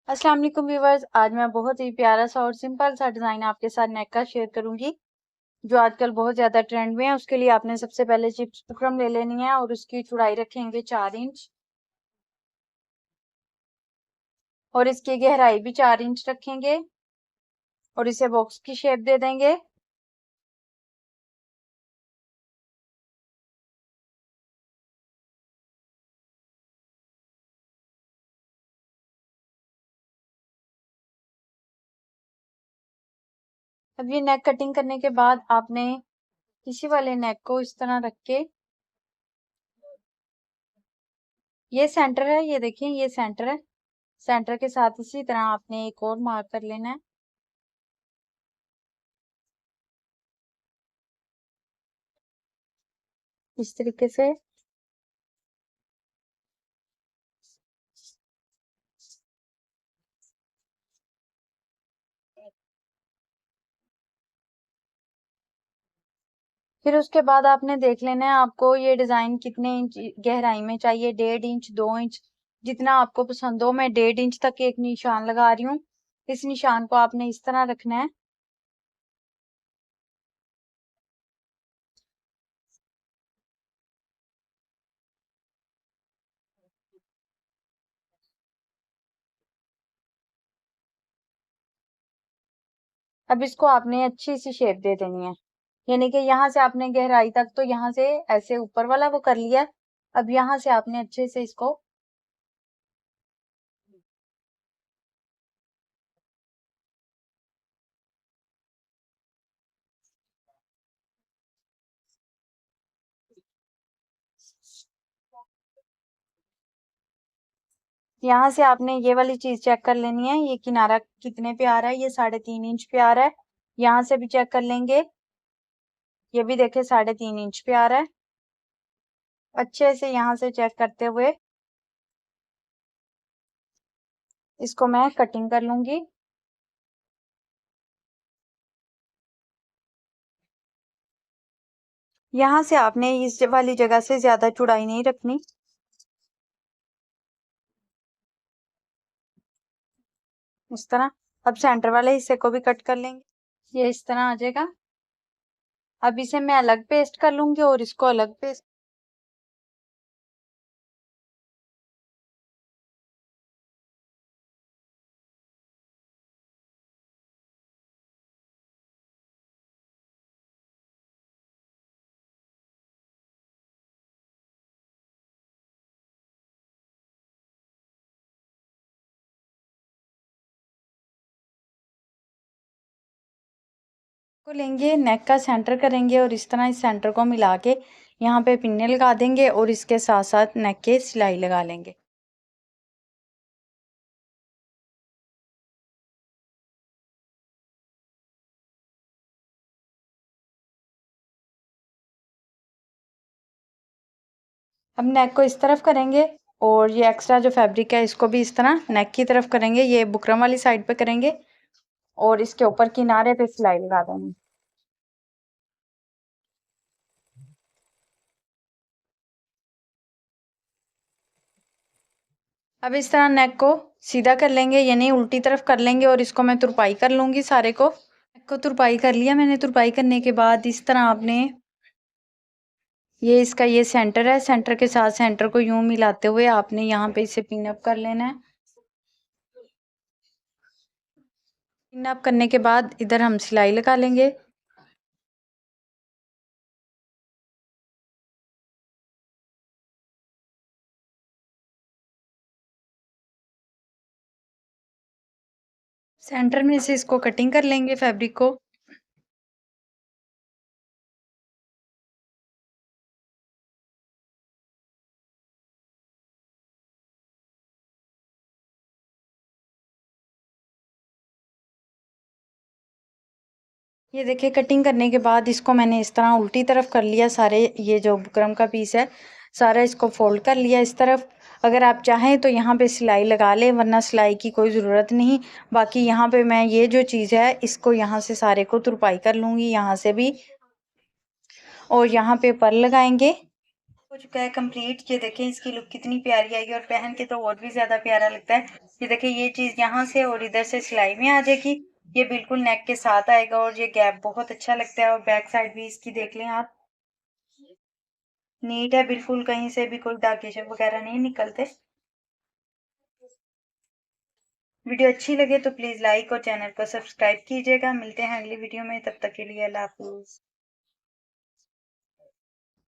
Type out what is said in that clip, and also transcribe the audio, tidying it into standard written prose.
अस्सलाम वालेकुम व्यूवर्स। आज मैं बहुत ही प्यारा सा और सिंपल सा डिज़ाइन आपके साथ नेक का शेयर करूंगी जो आजकल बहुत ज़्यादा ट्रेंड में है। उसके लिए आपने सबसे पहले चिप्स बुकरम ले लेनी है और उसकी चौड़ाई रखेंगे 4 इंच और इसकी गहराई भी 4 इंच रखेंगे और इसे बॉक्स की शेप दे देंगे। अब ये नेक कटिंग करने के बाद आपने किसी वाले नेक को इस तरह रख के, ये सेंटर है, ये देखिए ये सेंटर है, सेंटर के साथ इसी तरह आपने एक और मार्क कर लेना है। इस तरीके से फिर उसके बाद आपने देख लेना है आपको ये डिजाइन कितने इंच गहराई में चाहिए। 1.5 इंच, 2 इंच, जितना आपको पसंद हो। मैं 1.5 इंच तक एक निशान लगा रही हूँ। इस निशान को आपने इस तरह रखना है। अब इसको आपने अच्छी सी शेप दे देनी है, यानी कि यहाँ से आपने गहराई तक तो यहाँ से ऐसे ऊपर वाला वो कर लिया। अब यहाँ से आपने अच्छे से इसको, यहाँ से आपने ये वाली चीज चेक कर लेनी है, ये किनारा कितने पे आ रहा है। ये 3.5 इंच पे आ रहा है। यहाँ से भी चेक कर लेंगे, ये भी देखे 3.5 इंच पे आ रहा है। अच्छे से यहाँ से चेक करते हुए इसको मैं कटिंग कर लूंगी। यहाँ से आपने इस वाली जगह से ज्यादा चौड़ाई नहीं रखनी, इस तरह। अब सेंटर वाले हिस्से को भी कट कर लेंगे, ये इस तरह आ जाएगा। अब इसे मैं अलग पेस्ट कर लूंगी और इसको अलग पेस्ट। को लेंगे, नेक का सेंटर करेंगे और इस तरह इस सेंटर को मिला के यहाँ पे पिन्ने लगा देंगे और इसके साथ साथ नेक के सिलाई लगा लेंगे। अब नेक को इस तरफ करेंगे और ये एक्स्ट्रा जो फैब्रिक है इसको भी इस तरह नेक की तरफ करेंगे। ये बुकरम वाली साइड पे करेंगे और इसके ऊपर किनारे पे सिलाई लगा देंगे। अब इस तरह नेक को सीधा कर लेंगे, यानी उल्टी तरफ कर लेंगे और इसको मैं तुरपाई कर लूंगी सारे को। नेक को तुरपाई कर लिया मैंने। तुरपाई करने के बाद इस तरह आपने, ये इसका ये सेंटर है, सेंटर के साथ सेंटर को यूं मिलाते हुए आपने यहाँ पे इसे पिन अप कर लेना है। पिन अप करने के बाद इधर हम सिलाई लगा लेंगे। सेंटर में से इसको कटिंग कर लेंगे फैब्रिक को। ये देखिए कटिंग करने के बाद इसको मैंने इस तरह उल्टी तरफ कर लिया। सारे ये जो बुकरम का पीस है सारा इसको फोल्ड कर लिया इस तरफ। अगर आप चाहें तो यहाँ पे सिलाई लगा लें, वरना सिलाई की कोई ज़रूरत नहीं। बाकी यहाँ पे मैं ये जो चीज़ है इसको यहाँ से सारे को तुरपाई कर लूँगी, यहाँ से भी, और यहाँ पे पर लगाएंगे। हो चुका है कंप्लीट। ये देखें इसकी लुक कितनी प्यारी आई और पहन के तो और भी ज्यादा प्यारा लगता है। ये देखें ये चीज यहाँ से और इधर से सिलाई में आ जाएगी। ये बिल्कुल नेक के साथ आएगा और ये गैप बहुत अच्छा लगता है। और बैक साइड भी इसकी देख लें आप, नीट है बिल्कुल, कहीं से भी कोई दागेशन वगैरह नहीं निकलते। वीडियो अच्छी लगे तो प्लीज लाइक और चैनल को सब्सक्राइब कीजिएगा। मिलते हैं अगली वीडियो में, तब तक के लिए अल्लाह हाफिज।